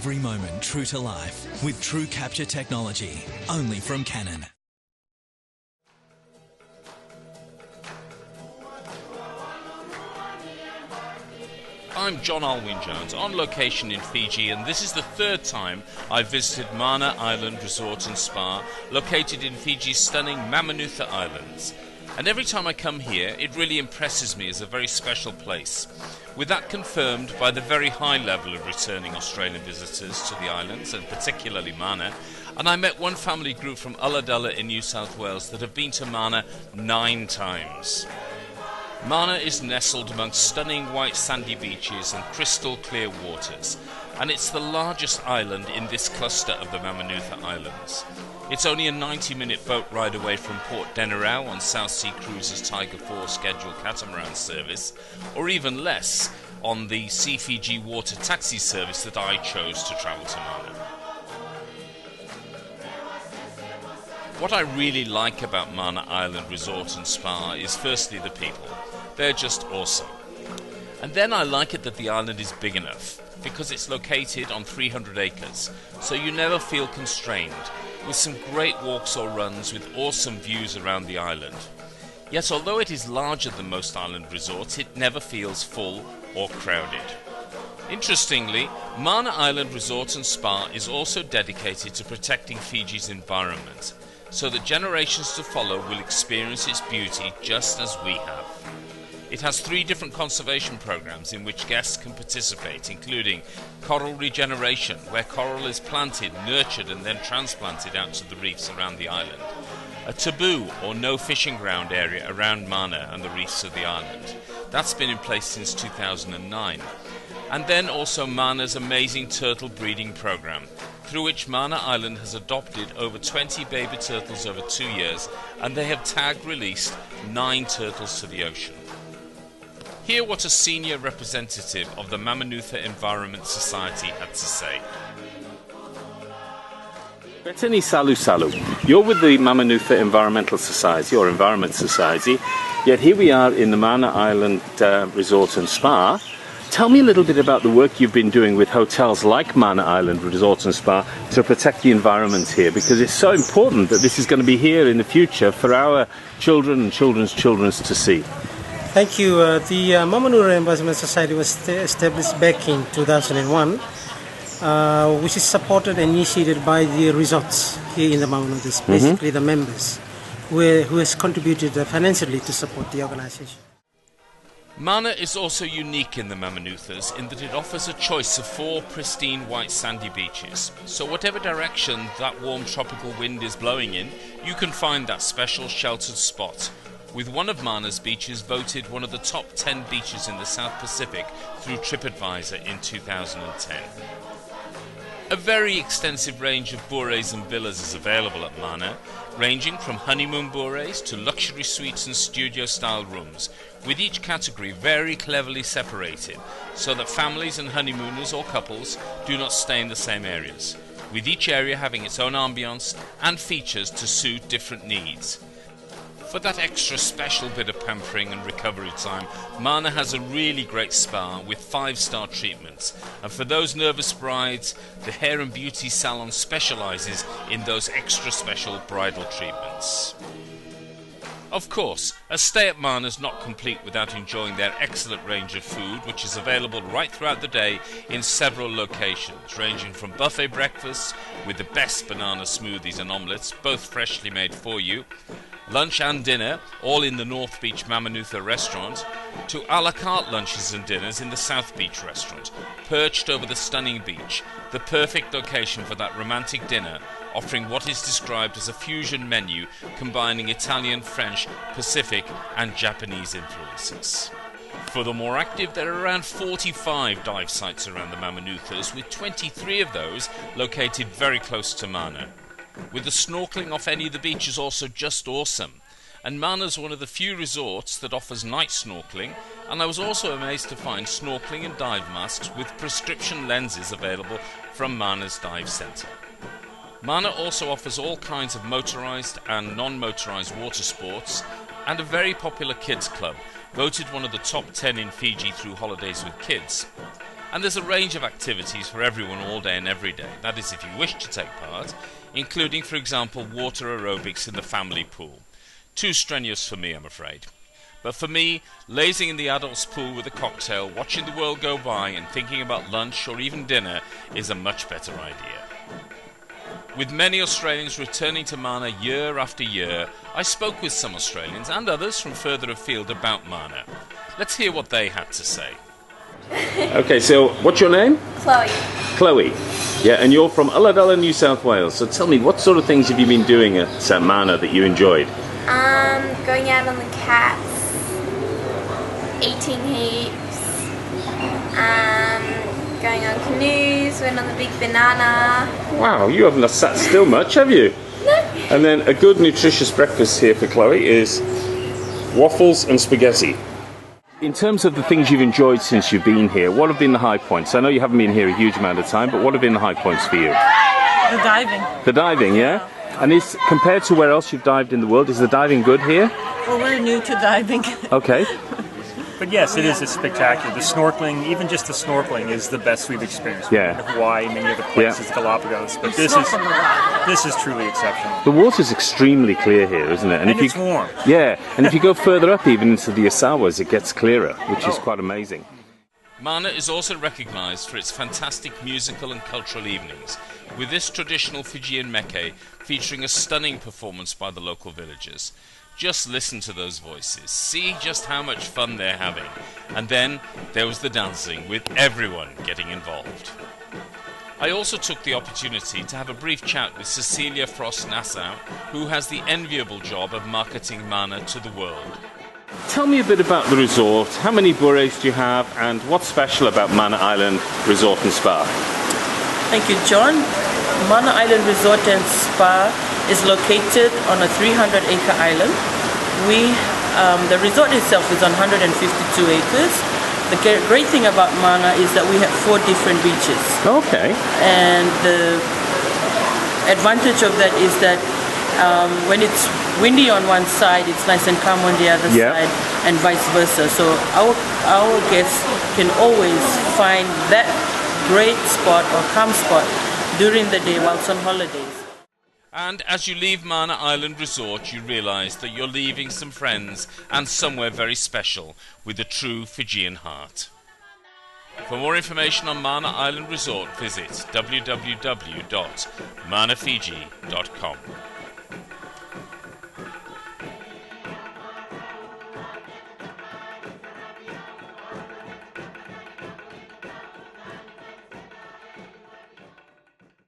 every moment true to life with True Capture technology, only from Canon. I'm John Alwyn-Jones on location in Fiji, and this is the third time I've visited Mana Island Resort and Spa, located in Fiji's stunning Mamanuca Islands. And every time I come here, it really impresses me as a very special place, with that confirmed by the very high level of returning Australian visitors to the islands, and particularly Mana. And I met one family group from Ulladulla in New South Wales that have been to Mana 9 times. Mana is nestled amongst stunning white sandy beaches and crystal clear waters, and it's the largest island in this cluster of the Mamanuca Islands. It's only a 90-minute boat ride away from Port Denarau on South Sea Cruises Tiger 4 scheduled catamaran service, or even less on the Sea Fiji water taxi service that I chose to travel to Mana. What I really like about Mana Island Resort and Spa is firstly the people. They're just awesome. And then I like it that the island is big enough, because it's located on 300 acres, so you never feel constrained, with some great walks or runs with awesome views around the island. Yet although it is larger than most island resorts, it never feels full or crowded. Interestingly, Mana Island Resort and Spa is also dedicated to protecting Fiji's environment, so that generations to follow will experience its beauty just as we have. It has 3 different conservation programs in which guests can participate, including coral regeneration, where coral is planted, nurtured and then transplanted out to the reefs around the island. A taboo or no fishing ground area around Mana and the reefs of the island. That's been in place since 2009. And then also Mana's amazing turtle breeding program, through which Mana Island has adopted over 20 baby turtles over 2 years, and they have tag released 9 turtles to the ocean. Hear what a senior representative of the Mamanuca Environment Society had to say. Betani Salu Salu. You're with the Mamanuca Environmental Society, or Environment Society, yet here we are in the Mana Island Resort and Spa. Tell me a little bit about the work you've been doing with hotels like Mana Island Resort and Spa to protect the environment here, because it's so important that this is going to be here in the future for our children and children's children to see. Thank you. The Mamanuca Environment Society was established back in 2001, which is supported and initiated by the resorts here in the Mamanuca, basically the members, who has contributed financially to support the organization. Mana is also unique in the Mamanucas in that it offers a choice of 4 pristine white sandy beaches. So whatever direction that warm tropical wind is blowing in, you can find that special sheltered spot, with one of Mana's beaches voted one of the top 10 beaches in the South Pacific through TripAdvisor in 2010. A very extensive range of bures and villas is available at Mana, ranging from honeymoon bures to luxury suites and studio-style rooms, with each category very cleverly separated so that families and honeymooners or couples do not stay in the same areas, with each area having its own ambience and features to suit different needs. For that extra special bit of pampering and recovery time, Mana has a really great spa with 5-star treatments. And for those nervous brides, the hair and beauty salon specializes in those extra special bridal treatments. Of course, a stay at Mana is not complete without enjoying their excellent range of food, which is available right throughout the day in several locations, ranging from buffet breakfasts with the best banana smoothies and omelettes, both freshly made for you, lunch and dinner, all in the North Beach Mamanuca restaurant, to a la carte lunches and dinners in the South Beach restaurant, perched over the stunning beach, the perfect location for that romantic dinner, offering what is described as a fusion menu combining Italian, French, Pacific and Japanese influences. For the more active, there are around 45 dive sites around the Mamanucas, with 23 of those located very close to Mana. With the snorkelling off any of the beaches also just awesome. And Mana's one of the few resorts that offers night snorkelling, and I was also amazed to find snorkelling and dive masks with prescription lenses available from Mana's dive centre. Mana also offers all kinds of motorised and non-motorised water sports, and a very popular kids club, voted one of the top 10 in Fiji through Holidays with Kids. And there's a range of activities for everyone all day and every day. That is, if you wish to take part, including, for example, water aerobics in the family pool. Too strenuous for me, I'm afraid. But for me, lazing in the adults' pool with a cocktail, watching the world go by and thinking about lunch or even dinner is a much better idea. With many Australians returning to Mana year after year, I spoke with some Australians and others from further afield about Mana. Let's hear what they had to say. Okay, so what's your name? Chloe. Chloe. Yeah, and you're from Ulladulla, New South Wales. So tell me, what sort of things have you been doing at Mana that you enjoyed? Going out on the cats, eating heaps, going on canoes, went on the big banana. Wow, you haven't sat still much, have you? No. And then a good nutritious breakfast here for Chloe is waffles and spaghetti. In terms of the things you've enjoyed since you've been here, what have been the high points? I know you haven't been here a huge amount of time, but what have been the high points for you? The diving. The diving, yeah? And is, compared to where else you've dived in the world, is the diving good here? Well, we're new to diving. Okay. But yes, it is. It's spectacular. The snorkeling, even just the snorkeling, is the best we've experienced. Yeah. In Hawaii, many other places, Galapagos. But this is truly exceptional. The water's extremely clear here, isn't it? And it's warm. Yeah, and if you go further up even into the Asawas, it gets clearer, which is quite amazing. Mana is also recognised for its fantastic musical and cultural evenings, with this traditional Fijian meke featuring a stunning performance by the local villagers. Just listen to those voices, see just how much fun they're having, and then there was the dancing with everyone getting involved. I also took the opportunity to have a brief chat with Cecilia Frost-Nassau, who has the enviable job of marketing Mana to the world. Tell me a bit about the resort. How many bures do you have, and what's special about Mana Island Resort and Spa? Thank you, John. Mana Island Resort and Spa is located on a 300-acre island. The resort itself is on 152 acres. The great thing about Mana is that we have 4 different beaches. Okay. And the advantage of that is that when it's windy on one side, it's nice and calm on the other side, and vice versa. So our guests can always find that great spot or calm spot during the day whilst on holidays. And as you leave Mana Island Resort, you realise that you're leaving some friends and somewhere very special with a true Fijian heart. For more information on Mana Island Resort, visit www.manafiji.com.